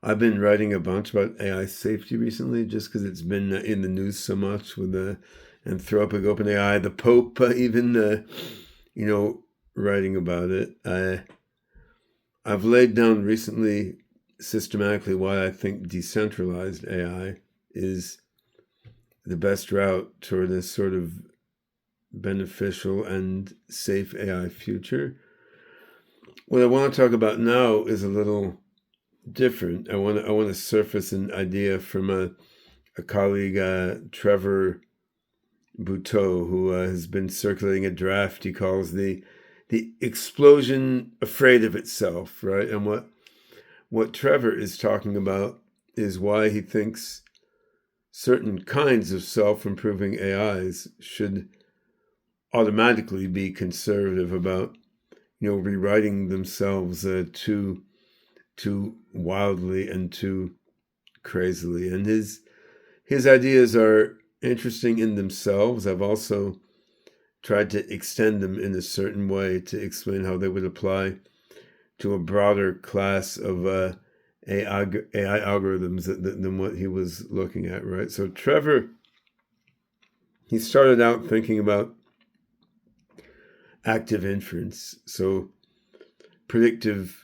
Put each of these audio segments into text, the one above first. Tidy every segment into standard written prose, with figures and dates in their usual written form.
I've been writing a bunch about AI safety recently, just because it's been in the news so much with the Anthropic, OpenAI, the Pope, even you know, writing about it. I've laid down recently systematically why I think decentralized AI is the best route toward a sort of beneficial and safe AI future. What I want to talk about now is a little different. I want to surface an idea from a colleague, Trevor Bouteau, who has been circulating a draft he calls the explosion afraid of itself, right? And what Trevor is talking about is why he thinks certain kinds of self-improving AIs should automatically be conservative about, rewriting themselves too wildly and too crazily. And his ideas are interesting in themselves. I've also tried to extend them in a certain way to explain how they would apply to a broader class of AI algorithms than what he was looking at, right? So Trevor, he started out thinking about active inference, so predictive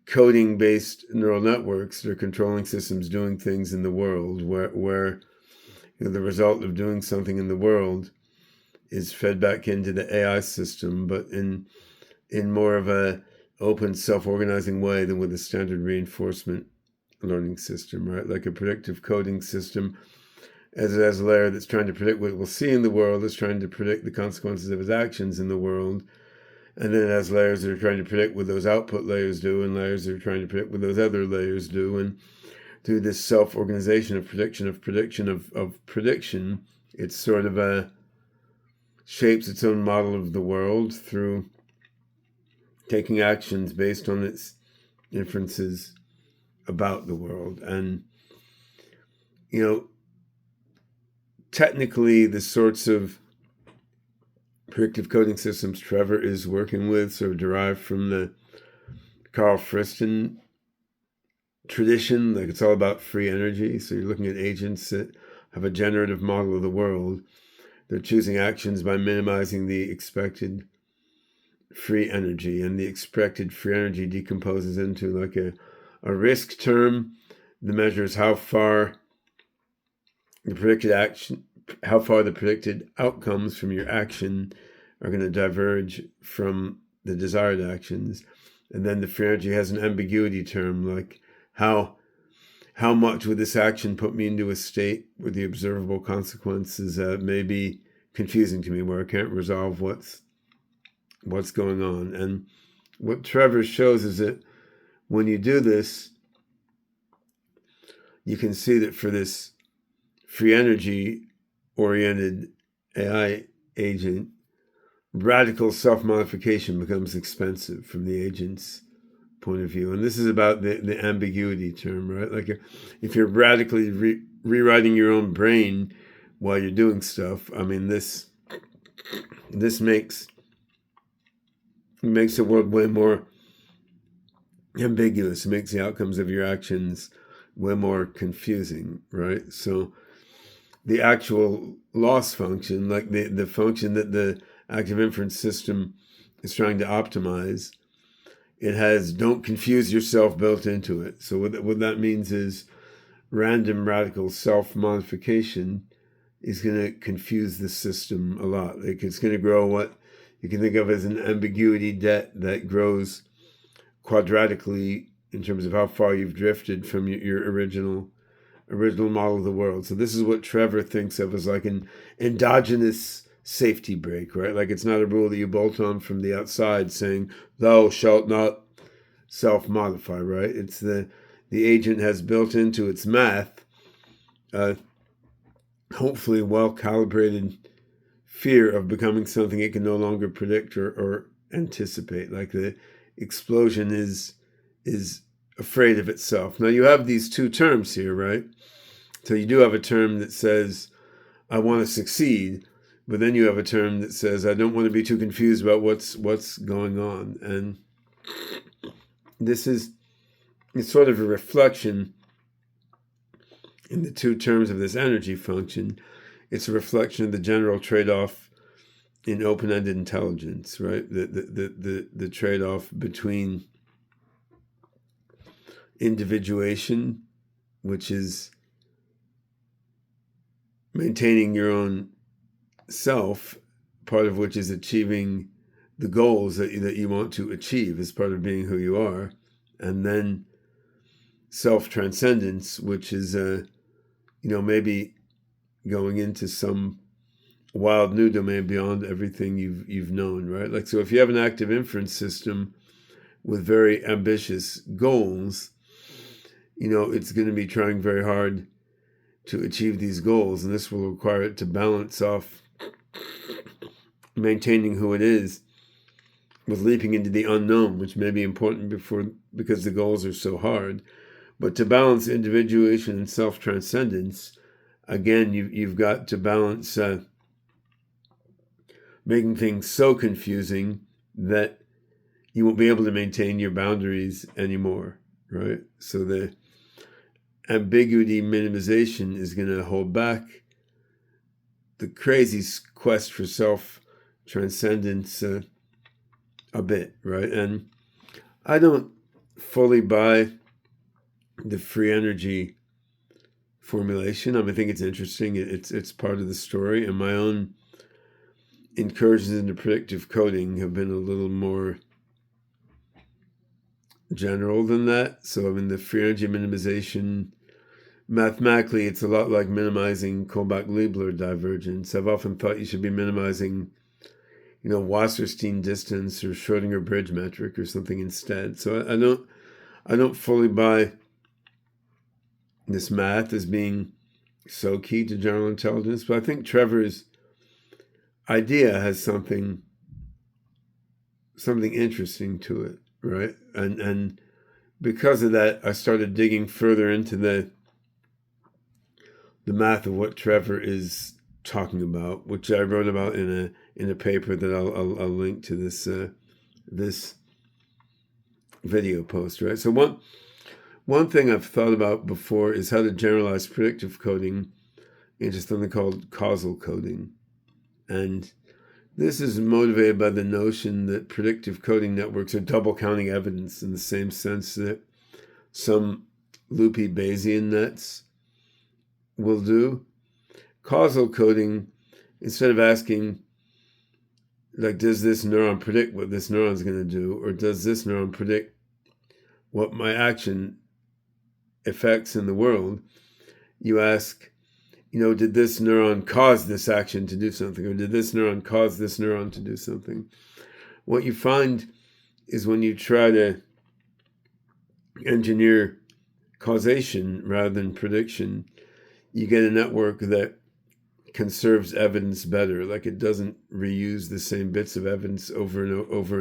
coding based neural networks that are controlling systems doing things in the world where the result of doing something in the world is fed back into the AI system, but in more of a open, self-organizing way than with a standard reinforcement learning system, right? Like a predictive coding system, as it has a layer that's trying to predict what we'll see in the world, is trying to predict the consequences of its actions in the world. And then it has layers that are trying to predict what those output layers do, and layers that are trying to predict what those other layers do. And through this self-organization of prediction, it's sort of shapes its own model of the world through taking actions based on its inferences about the world. And, technically the sorts of predictive coding systems Trevor is working with sort of derived from the Carl Friston tradition. Like, it's all about free energy. So you're looking at agents that have a generative model of the world. They're choosing actions by minimizing the expected free energy, and the expected free energy decomposes into like a risk term that measures how far the predicted outcomes from your action are going to diverge from the desired actions. And then the free energy has an ambiguity term, like how much would this action put me into a state where the observable consequences may be confusing to me, where I can't resolve what's going on. And what Trevor shows is that when you do this, you can see that for this free energy oriented AI agent, radical self-modification becomes expensive from the agent's point of view. And this is about the ambiguity term, right? Like, if you're radically rewriting your own brain while you're doing stuff, I mean, this makes the world way more ambiguous. It makes the outcomes of your actions way more confusing, right? So the actual loss function, like the function that the active inference system is trying to optimize, it has don't confuse yourself built into it. So what that means is random radical self-modification is going to confuse the system a lot. Like, it's going to grow what you can think of as an ambiguity debt that grows quadratically in terms of how far you've drifted from your original model of the world. So this is what Trevor thinks of as like an endogenous safety brake, right? Like, it's not a rule that you bolt on from the outside saying, thou shalt not self-modify, right? It's the agent has built into its math, hopefully well-calibrated fear of becoming something it can no longer predict or anticipate. Like, the explosion is afraid of itself. Now, you have these two terms here, right? So you do have a term that says, I want to succeed, but then you have a term that says, I don't want to be too confused about what's going on. And this is it's sort of a reflection in the two terms of this energy function. It's a reflection of the general trade-off in open-ended intelligence, right? The trade-off between individuation, which is maintaining your own self, part of which is achieving the goals that you want to achieve as part of being who you are, and then self-transcendence, which is maybe going into some wild new domain beyond everything you've known, right? Like, so if you have an active inference system with very ambitious goals, it's going to be trying very hard to achieve these goals, and this will require it to balance off maintaining who it is with leaping into the unknown, which may be important because the goals are so hard. But to balance individuation and self-transcendence, again, you've got to balance making things so confusing that you won't be able to maintain your boundaries anymore, right? So the ambiguity minimization is going to hold back the crazy quest for self-transcendence a bit, right? And I don't fully buy the free energy formulation. I think it's interesting. It's part of the story, and my own incursions into predictive coding have been a little more general than that. So the free energy minimization, mathematically, it's a lot like minimizing Kullback-Leibler divergence. I've often thought you should be minimizing, Wasserstein distance or Schrodinger bridge metric or something instead. So I don't fully buy this math as being so key to general intelligence, but I think Trevor's idea has something interesting to it, right? And because of that, I started digging further into the math of what Trevor is talking about, which I wrote about in a paper that I'll link to this video post, right? So one thing I've thought about before is how to generalize predictive coding into something called causal coding. And this is motivated by the notion that predictive coding networks are double counting evidence in the same sense that some loopy Bayesian nets will do. Causal coding, instead of asking, like, does this neuron predict what this neuron is going to do, or does this neuron predict what my action affects in the world, you ask, did this neuron cause this action to do something, or did this neuron cause this neuron to do something? What you find is when you try to engineer causation rather than prediction, you get a network that conserves evidence better. Like, it doesn't reuse the same bits of evidence over and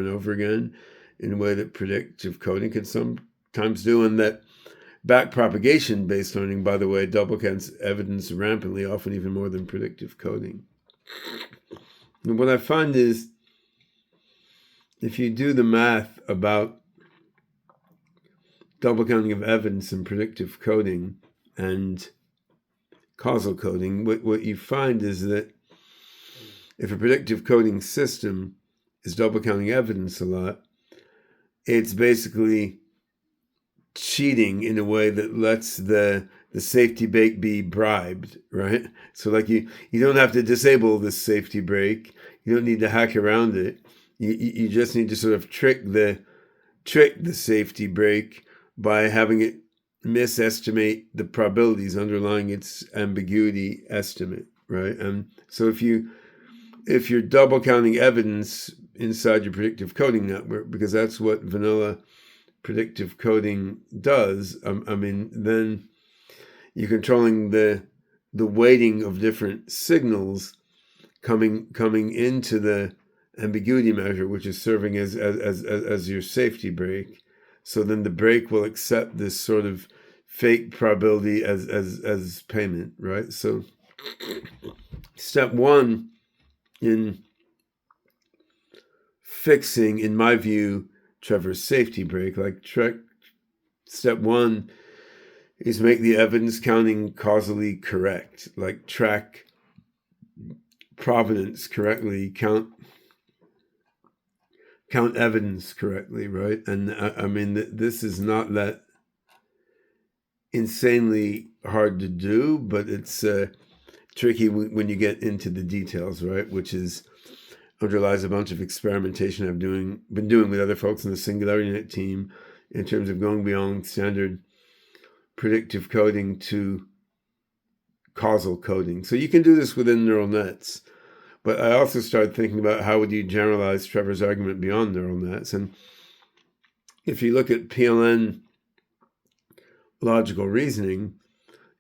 over again in a way that predictive coding can sometimes do, and that backpropagation-based learning, by the way, double counts evidence rampantly, often even more than predictive coding. And what I find is, if you do the math about double counting of evidence in predictive coding and causal coding, what you find is that if a predictive coding system is double counting evidence a lot, it's basically cheating in a way that lets the safety brake be bribed, right? So like you don't have to disable this safety brake. You don't need to hack around it. You just need to sort of trick the safety brake by having it misestimate the probabilities underlying its ambiguity estimate, right? And so if you're double counting evidence inside your predictive coding network, because that's what vanilla predictive coding does, then you're controlling the weighting of different signals coming into the ambiguity measure, which is serving as your safety brake. So then the brake will accept this sort of fake probability as payment, right? So step one in fixing, in my view, Trevor's safety brake, like Step one is make the evidence counting causally correct, like track provenance correctly, count evidence correctly, right? And I mean, this is not that insanely hard to do, but it's tricky when you get into the details, right? Which is underlies a bunch of experimentation I've been doing with other folks in the SingularityNet team in terms of going beyond standard predictive coding to causal coding. So you can do this within neural nets. But I also started thinking about how would you generalize Trevor's argument beyond neural nets. And if you look at PLN logical reasoning,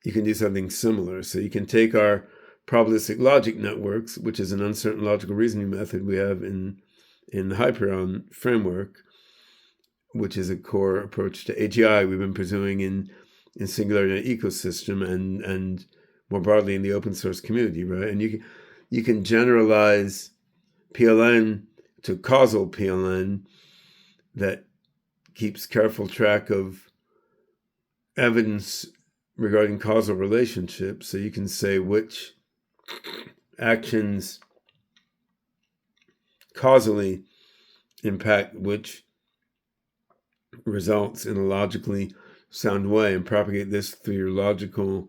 you can do something similar. So you can take our probabilistic logic networks, which is an uncertain logical reasoning method we have in the Hyperion framework, which is a core approach to AGI we've been pursuing in SingularityNet ecosystem and more broadly in the open source community, right? And you can generalize PLN to causal PLN that keeps careful track of evidence regarding causal relationships. So you can say which actions causally impact which results in a logically sound way and propagate this through your logical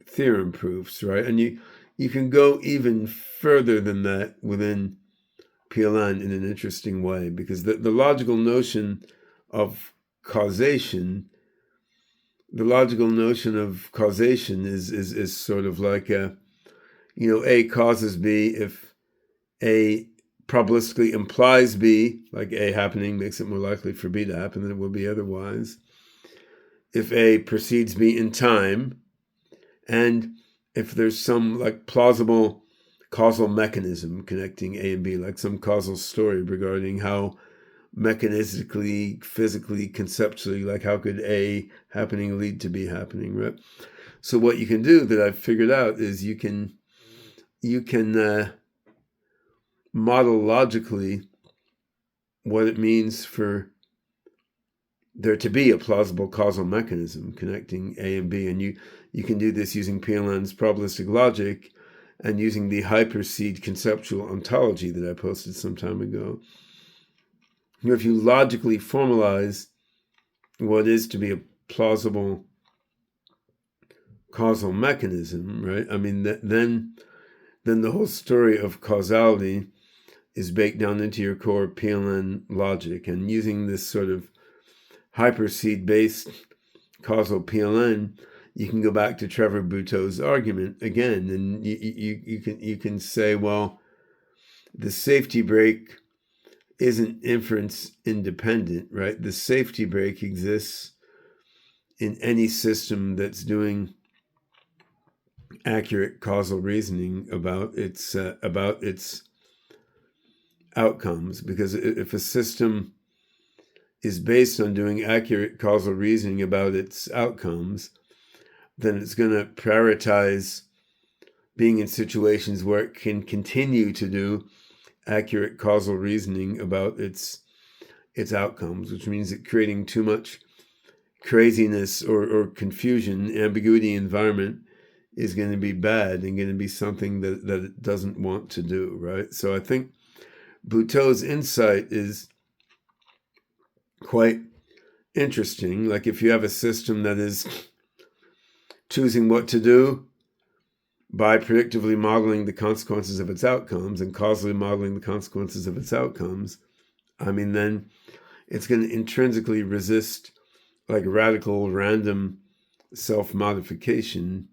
theorem proofs, right? And you can go even further than that within PLN in an interesting way, because the logical notion of causation, is sort of like A causes B if A probabilistically implies B, like A happening makes it more likely for B to happen than it will be otherwise. If A precedes B in time, and if there's some like plausible causal mechanism connecting A and B, like some causal story regarding how mechanistically, physically, conceptually, like how could A happening lead to B happening, right? So what you can do that I've figured out is you can model logically what it means for there to be a plausible causal mechanism connecting A and B. And you can do this using PLN's probabilistic logic and using the hyperseed conceptual ontology that I posted some time ago. If you logically formalize what is to be a plausible causal mechanism, right? I mean, then the whole story of causality is baked down into your core PLN logic. And using this sort of hyperseed-based causal PLN, you can go back to Trevor Buteau's argument again, and you can say, well, the safety brake isn't inference independent, right? The safety brake exists in any system that's doing accurate causal reasoning about its outcomes, because if a system is based on doing accurate causal reasoning about its outcomes, then it's going to prioritize being in situations where it can continue to do accurate causal reasoning about its outcomes, which means that creating too much craziness or confusion, ambiguity environment is going to be bad and going to be something that it doesn't want to do, right? So I think Buteau's insight is quite interesting. Like if you have a system that is choosing what to do by predictively modeling the consequences of its outcomes and causally modeling the consequences of its outcomes, I mean, then it's going to intrinsically resist like radical random self-modification,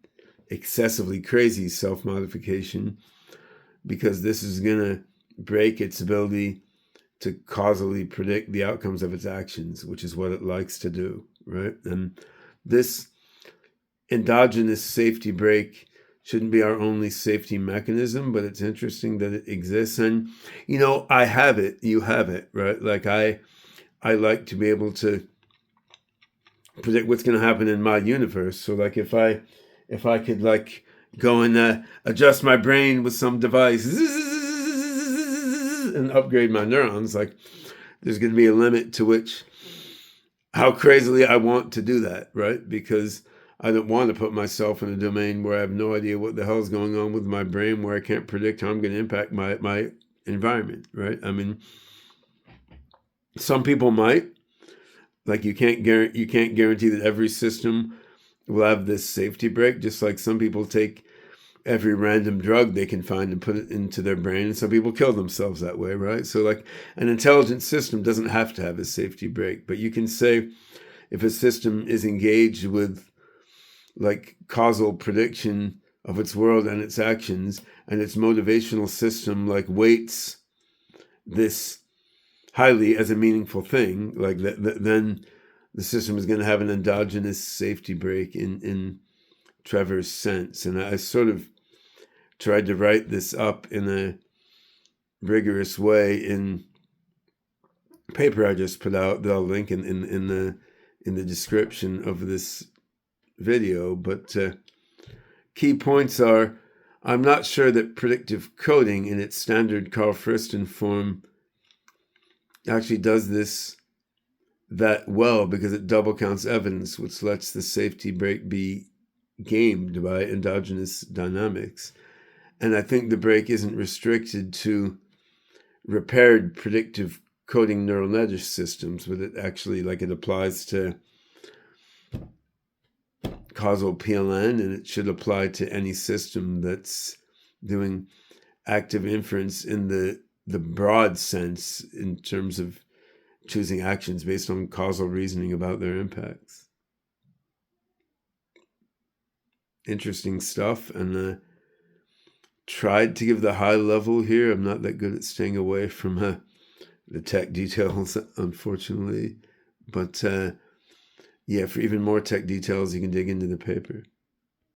excessively crazy self-modification, because this is going to break its ability to causally predict the outcomes of its actions, which is what it likes to do, right? And this endogenous safety brake shouldn't be our only safety mechanism, but it's interesting that it exists. And, I have it, you have it, right? Like I like to be able to predict what's going to happen in my universe. So like if I could like go and adjust my brain with some device and upgrade my neurons, like there's going to be a limit to which how crazily I want to do that, right? Because I don't want to put myself in a domain where I have no idea what the hell's going on with my brain, where I can't predict how I'm going to impact my environment, right? I mean, some people might, like you can't guarantee that every system will have this safety brake, just like some people take every random drug they can find and put it into their brain, and some people kill themselves that way, right? So like an intelligent system doesn't have to have a safety brake, but you can say if a system is engaged with like causal prediction of its world and its actions, and its motivational system like weights this highly as a meaningful thing, like then the system is going to have an endogenous safety brake in Trevor's sense. And I sort of tried to write this up in a rigorous way in paper I just put out that I'll link in the description of this video. But key points are: I'm not sure that predictive coding in its standard Carl Friston form actually does this that well, because it double counts evidence, which lets the safety brake be gamed by endogenous dynamics. And I think the brake isn't restricted to repaired predictive coding neural net systems, but it actually, like, it applies to causal PLN, and it should apply to any system that's doing active inference in the broad sense, in terms of choosing actions based on causal reasoning about their impacts. Interesting stuff, and tried to give the high level here. I'm not that good at staying away from the tech details, unfortunately. But yeah, for even more tech details, you can dig into the paper.